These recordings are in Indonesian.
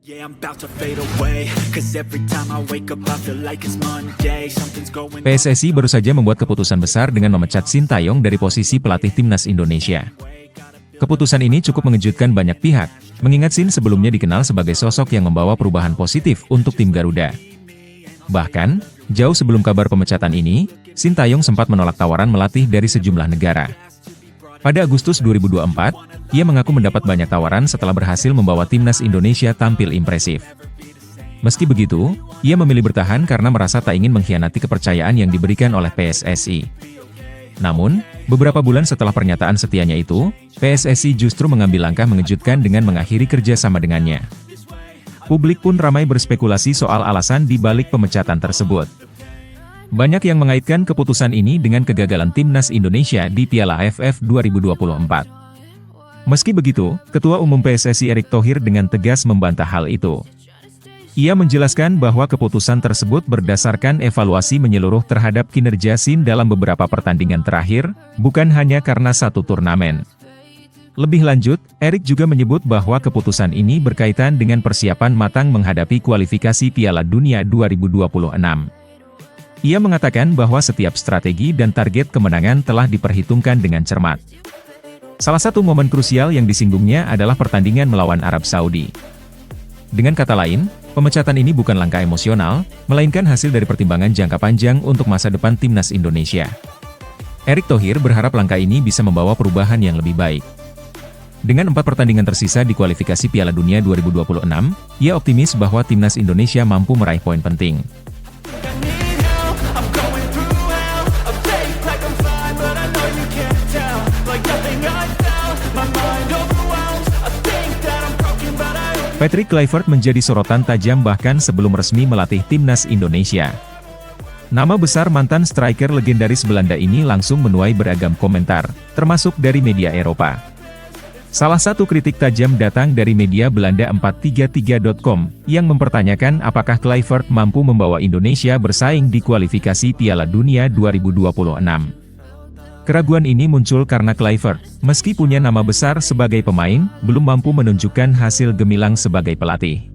Yeah, I'm about to fade away, 'cause every time I wake up I feel like it's Monday, something's going on. PSSI baru saja membuat keputusan besar dengan memecat Sintayong dari posisi pelatih timnas Indonesia. Keputusan ini cukup mengejutkan banyak pihak, mengingat Sin sebelumnya dikenal sebagai sosok yang membawa perubahan positif untuk tim Garuda. Bahkan, jauh sebelum kabar pemecatan ini, Sintayong sempat menolak tawaran melatih dari sejumlah negara. Pada Agustus 2024, ia mengaku mendapat banyak tawaran setelah berhasil membawa timnas Indonesia tampil impresif. Meski begitu, ia memilih bertahan karena merasa tak ingin mengkhianati kepercayaan yang diberikan oleh PSSI. Namun, beberapa bulan setelah pernyataan setianya itu, PSSI justru mengambil langkah mengejutkan dengan mengakhiri kerjasama dengannya. Publik pun ramai berspekulasi soal alasan di balik pemecatan tersebut. Banyak yang mengaitkan keputusan ini dengan kegagalan timnas Indonesia di Piala AFF 2024. Meski begitu, Ketua Umum PSSI Erick Thohir dengan tegas membantah hal itu. Ia menjelaskan bahwa keputusan tersebut berdasarkan evaluasi menyeluruh terhadap kinerja Sin dalam beberapa pertandingan terakhir, bukan hanya karena satu turnamen. Lebih lanjut, Erick juga menyebut bahwa keputusan ini berkaitan dengan persiapan matang menghadapi kualifikasi Piala Dunia 2026. Ia mengatakan bahwa setiap strategi dan target kemenangan telah diperhitungkan dengan cermat. Salah satu momen krusial yang disinggungnya adalah pertandingan melawan Arab Saudi. Dengan kata lain, pemecatan ini bukan langkah emosional, melainkan hasil dari pertimbangan jangka panjang untuk masa depan timnas Indonesia. Erick Thohir berharap langkah ini bisa membawa perubahan yang lebih baik. Dengan 4 pertandingan tersisa di kualifikasi Piala Dunia 2026, ia optimis bahwa timnas Indonesia mampu meraih poin penting. Patrick Kluivert menjadi sorotan tajam bahkan sebelum resmi melatih timnas Indonesia. Nama besar mantan striker legendaris Belanda ini langsung menuai beragam komentar, termasuk dari media Eropa. Salah satu kritik tajam datang dari media Belanda 433.com, yang mempertanyakan apakah Kluivert mampu membawa Indonesia bersaing di kualifikasi Piala Dunia 2026. Keraguan ini muncul karena Kluivert, meski punya nama besar sebagai pemain, belum mampu menunjukkan hasil gemilang sebagai pelatih.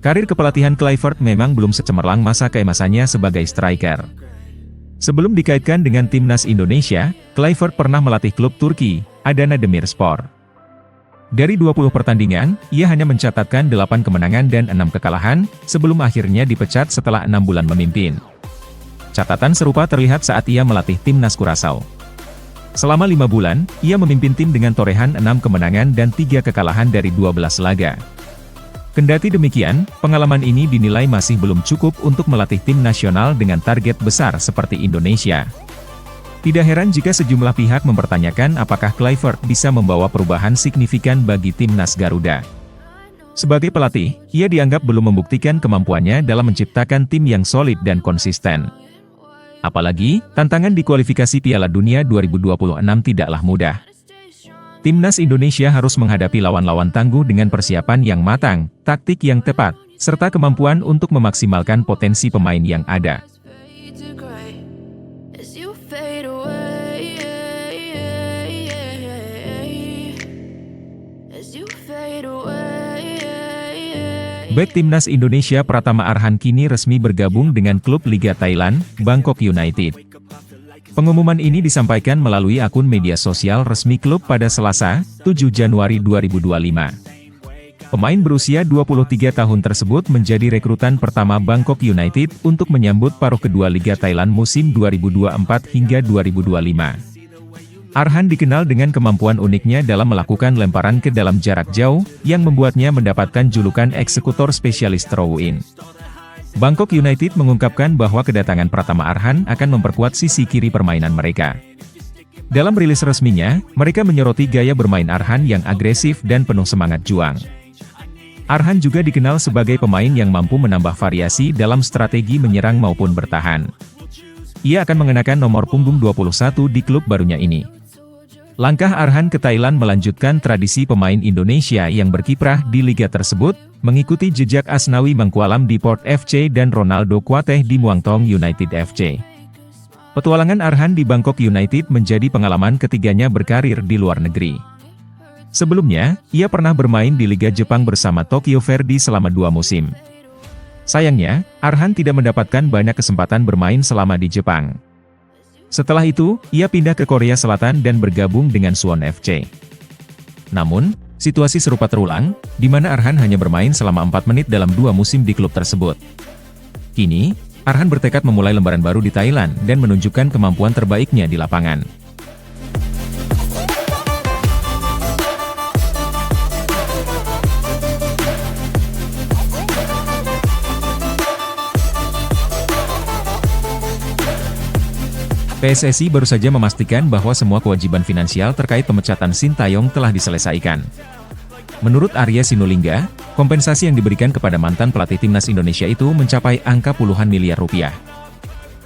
Karir kepelatihan Kluivert memang belum secemerlang masa keemasannya sebagai striker. Sebelum dikaitkan dengan timnas Indonesia, Kluivert pernah melatih klub Turki, Adana Demirspor. Dari 20 pertandingan, ia hanya mencatatkan 8 kemenangan dan 6 kekalahan, sebelum akhirnya dipecat setelah 6 bulan memimpin. Catatan serupa terlihat saat ia melatih timnas Curaçao. Selama 5 bulan, ia memimpin tim dengan torehan 6 kemenangan dan 3 kekalahan dari 12 laga. Kendati demikian, pengalaman ini dinilai masih belum cukup untuk melatih tim nasional dengan target besar seperti Indonesia. Tidak heran jika sejumlah pihak mempertanyakan apakah Kluivert bisa membawa perubahan signifikan bagi timnas Garuda. Sebagai pelatih, ia dianggap belum membuktikan kemampuannya dalam menciptakan tim yang solid dan konsisten. Apalagi, tantangan di kualifikasi Piala Dunia 2026 tidaklah mudah. Timnas Indonesia harus menghadapi lawan-lawan tangguh dengan persiapan yang matang, taktik yang tepat, serta kemampuan untuk memaksimalkan potensi pemain yang ada. Bek timnas Indonesia Pratama Arhan kini resmi bergabung dengan klub Liga Thailand, Bangkok United. Pengumuman ini disampaikan melalui akun media sosial resmi klub pada Selasa, 7 Januari 2025. Pemain berusia 23 tahun tersebut menjadi rekrutan pertama Bangkok United untuk menyambut paruh kedua Liga Thailand musim 2024 hingga 2025. Arhan dikenal dengan kemampuan uniknya dalam melakukan lemparan ke dalam jarak jauh, yang membuatnya mendapatkan julukan eksekutor spesialis throw-in. Bangkok United mengungkapkan bahwa kedatangan Pratama Arhan akan memperkuat sisi kiri permainan mereka. Dalam rilis resminya, mereka menyoroti gaya bermain Arhan yang agresif dan penuh semangat juang. Arhan juga dikenal sebagai pemain yang mampu menambah variasi dalam strategi menyerang maupun bertahan. Ia akan mengenakan nomor punggung 21 di klub barunya ini. Langkah Arhan ke Thailand melanjutkan tradisi pemain Indonesia yang berkiprah di liga tersebut, mengikuti jejak Asnawi Mangkualam di Port FC dan Ronaldo Kuateh di Muangthong United FC. Petualangan Arhan di Bangkok United menjadi pengalaman ketiganya berkarir di luar negeri. Sebelumnya, ia pernah bermain di Liga Jepang bersama Tokyo Verdy selama 2 musim. Sayangnya, Arhan tidak mendapatkan banyak kesempatan bermain selama di Jepang. Setelah itu, ia pindah ke Korea Selatan dan bergabung dengan Suwon FC. Namun, situasi serupa terulang, di mana Arhan hanya bermain selama 4 menit dalam 2 musim di klub tersebut. Kini, Arhan bertekad memulai lembaran baru di Thailand dan menunjukkan kemampuan terbaiknya di lapangan. PSSI baru saja memastikan bahwa semua kewajiban finansial terkait pemecatan Sintayong telah diselesaikan. Menurut Arya Sinulinga, kompensasi yang diberikan kepada mantan pelatih timnas Indonesia itu mencapai angka puluhan miliar rupiah.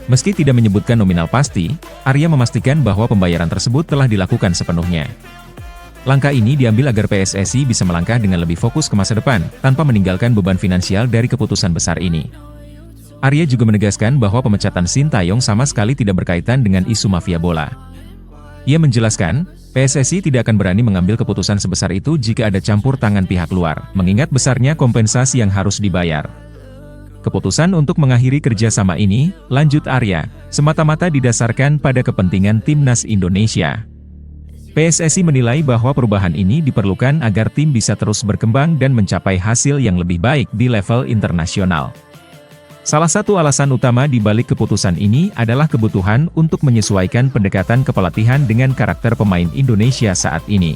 Meski tidak menyebutkan nominal pasti, Arya memastikan bahwa pembayaran tersebut telah dilakukan sepenuhnya. Langkah ini diambil agar PSSI bisa melangkah dengan lebih fokus ke masa depan, tanpa meninggalkan beban finansial dari keputusan besar ini. Arya juga menegaskan bahwa pemecatan Sintayong sama sekali tidak berkaitan dengan isu mafia bola. Ia menjelaskan, PSSI tidak akan berani mengambil keputusan sebesar itu jika ada campur tangan pihak luar, mengingat besarnya kompensasi yang harus dibayar. Keputusan untuk mengakhiri kerjasama ini, lanjut Arya, semata-mata didasarkan pada kepentingan timnas Indonesia. PSSI menilai bahwa perubahan ini diperlukan agar tim bisa terus berkembang dan mencapai hasil yang lebih baik di level internasional. Salah satu alasan utama di balik keputusan ini adalah kebutuhan untuk menyesuaikan pendekatan kepelatihan dengan karakter pemain Indonesia saat ini.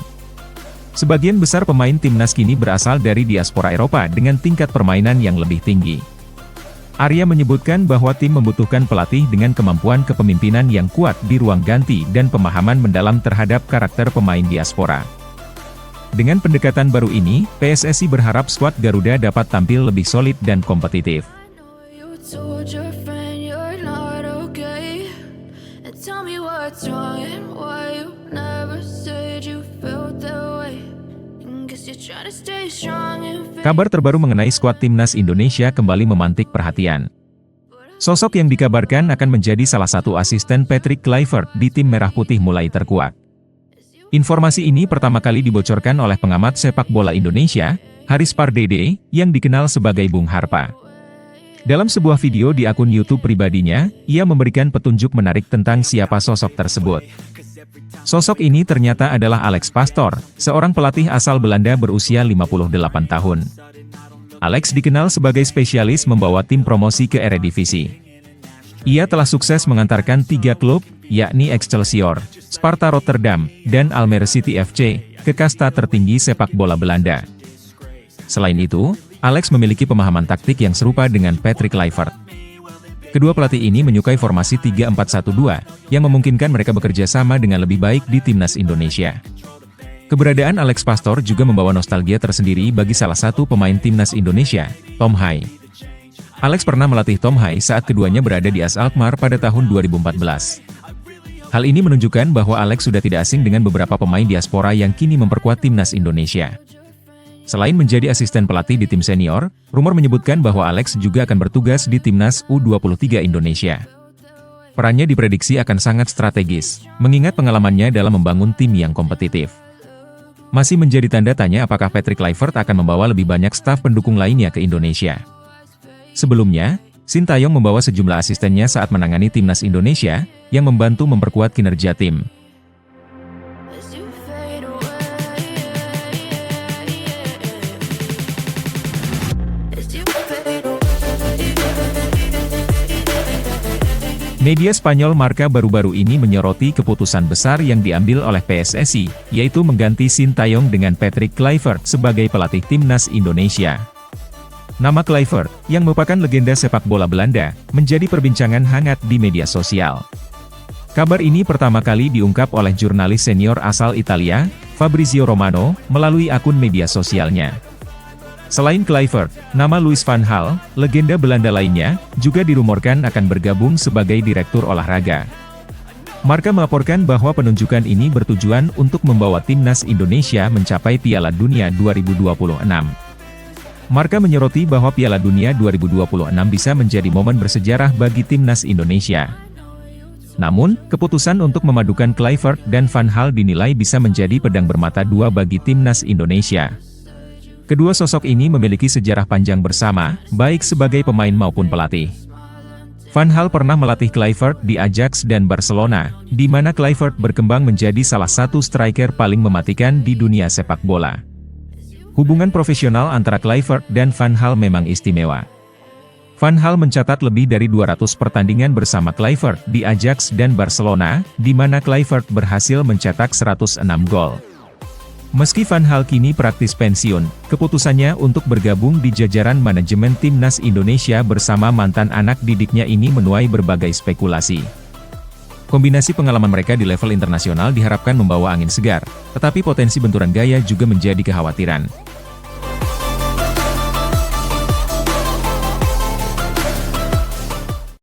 Sebagian besar pemain timnas kini berasal dari diaspora Eropa dengan tingkat permainan yang lebih tinggi. Arya menyebutkan bahwa tim membutuhkan pelatih dengan kemampuan kepemimpinan yang kuat di ruang ganti dan pemahaman mendalam terhadap karakter pemain diaspora. Dengan pendekatan baru ini, PSSI berharap skuad Garuda dapat tampil lebih solid dan kompetitif. Told your friend you're not okay, and tell me what's wrong and why you never said you felt that way. Guess you're trying to stay strong and Kabar terbaru mengenai skuad timnas Indonesia kembali memantik perhatian. Sosok yang dikabarkan akan menjadi salah satu asisten Patrick Kluivert di tim Merah Putih mulai terkuak. Informasi ini pertama kali dibocorkan oleh pengamat sepak bola Indonesia, Haris Pardede, yang dikenal sebagai Bung Harpa. Dalam sebuah video di akun YouTube pribadinya, ia memberikan petunjuk menarik tentang siapa sosok tersebut. Sosok ini ternyata adalah Alex Pastoor, seorang pelatih asal Belanda berusia 58 tahun. Alex dikenal sebagai spesialis membawa tim promosi ke Eredivisie. Ia telah sukses mengantarkan 3 klub, yakni Excelsior, Sparta Rotterdam, dan Almere City FC, ke kasta tertinggi sepak bola Belanda. Selain itu, Alex memiliki pemahaman taktik yang serupa dengan Patrick Kluivert. Kedua pelatih ini menyukai formasi 3-4-1-2, yang memungkinkan mereka bekerja sama dengan lebih baik di timnas Indonesia. Keberadaan Alex Pastoor juga membawa nostalgia tersendiri bagi salah satu pemain timnas Indonesia, Tom Hai. Alex pernah melatih Tom Hai saat keduanya berada di AS Alkmaar pada tahun 2014. Hal ini menunjukkan bahwa Alex sudah tidak asing dengan beberapa pemain diaspora yang kini memperkuat timnas Indonesia. Selain menjadi asisten pelatih di tim senior, rumor menyebutkan bahwa Alex juga akan bertugas di timnas U23 Indonesia. Perannya diprediksi akan sangat strategis, mengingat pengalamannya dalam membangun tim yang kompetitif. Masih menjadi tanda tanya apakah Patrick Kluivert akan membawa lebih banyak staf pendukung lainnya ke Indonesia. Sebelumnya, Sintayong membawa sejumlah asistennya saat menangani timnas Indonesia, yang membantu memperkuat kinerja tim. Media Spanyol Marca baru-baru ini menyoroti keputusan besar yang diambil oleh PSSI, yaitu mengganti Sintayong dengan Patrick Kluivert sebagai pelatih timnas Indonesia. Nama Kluivert, yang merupakan legenda sepak bola Belanda, menjadi perbincangan hangat di media sosial. Kabar ini pertama kali diungkap oleh jurnalis senior asal Italia, Fabrizio Romano, melalui akun media sosialnya. Selain Kluivert, nama Louis van Gaal, legenda Belanda lainnya, juga dirumorkan akan bergabung sebagai direktur olahraga. Marca melaporkan bahwa penunjukan ini bertujuan untuk membawa timnas Indonesia mencapai Piala Dunia 2026. Marca menyoroti bahwa Piala Dunia 2026 bisa menjadi momen bersejarah bagi timnas Indonesia. Namun, keputusan untuk memadukan Kluivert dan Van Gaal dinilai bisa menjadi pedang bermata dua bagi timnas Indonesia. Kedua sosok ini memiliki sejarah panjang bersama, baik sebagai pemain maupun pelatih. Van Gaal pernah melatih Kluivert di Ajax dan Barcelona, di mana Kluivert berkembang menjadi salah satu striker paling mematikan di dunia sepak bola. Hubungan profesional antara Kluivert dan Van Gaal memang istimewa. Van Gaal mencatat lebih dari 200 pertandingan bersama Kluivert di Ajax dan Barcelona, di mana Kluivert berhasil mencetak 106 gol. Meski Van Gaal kini praktis pensiun, keputusannya untuk bergabung di jajaran manajemen timnas Indonesia bersama mantan anak didiknya ini menuai berbagai spekulasi. Kombinasi pengalaman mereka di level internasional diharapkan membawa angin segar, tetapi potensi benturan gaya juga menjadi kekhawatiran.